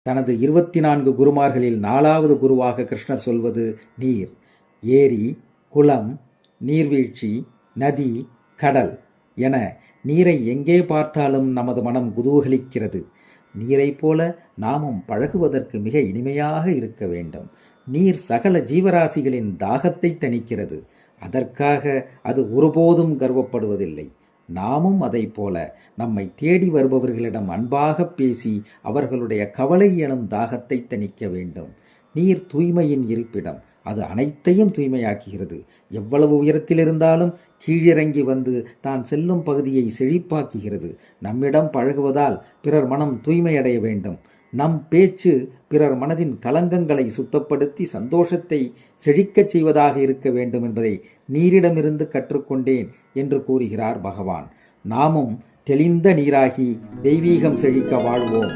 தனது 24 குருமார்களில் 4வது குருவாக கிருஷ்ணர் சொல்வது நீர். ஏரி, குளம், நீர்வீழ்ச்சி, நதி, கடல் என நீரை எங்கே பார்த்தாலும் நமது மனம் குதூகலிக்கிறது. நீரைப் போல நாமும் பழகுவதற்கு மிக இனிமையாக இருக்க வேண்டும். நீர் சகல ஜீவராசிகளின் தாகத்தை தணிக்கிறது. அதற்காக அது ஒருபோதும் கர்வப்படுவதில்லை. நாமும் அதைப் போல நம்மை தேடி வருபவர்களிடம் அன்பாக பேசி அவர்களுடைய கவலை எனும் தாகத்தை தணிக்க வேண்டும். நீர் தூய்மையின் இருப்பிடம். அது அனைத்தையும் தூய்மையாக்குகிறது. எவ்வளவு உயரத்தில் இருந்தாலும் கீழிறங்கி வந்து தான் செல்லும் பகுதியை செழிப்பாக்குகிறது. நம்மிடம் பழகுவதால் பிறர் மனம் தூய்மையடைய வேண்டும். நம் பேச்சு பிறர் மனதின் கலங்கங்களை சுத்தப்படுத்தி சந்தோஷத்தை செழிக்கச் செய்வதாக இருக்க வேண்டும் என்பதை நீரிடமிருந்து கற்றுக்கொண்டேன் என்று கூறுகிறார் பகவான். நாமும் தெளிந்த நீராகி தெய்வீகம் செழிக்க வாழ்வோம்.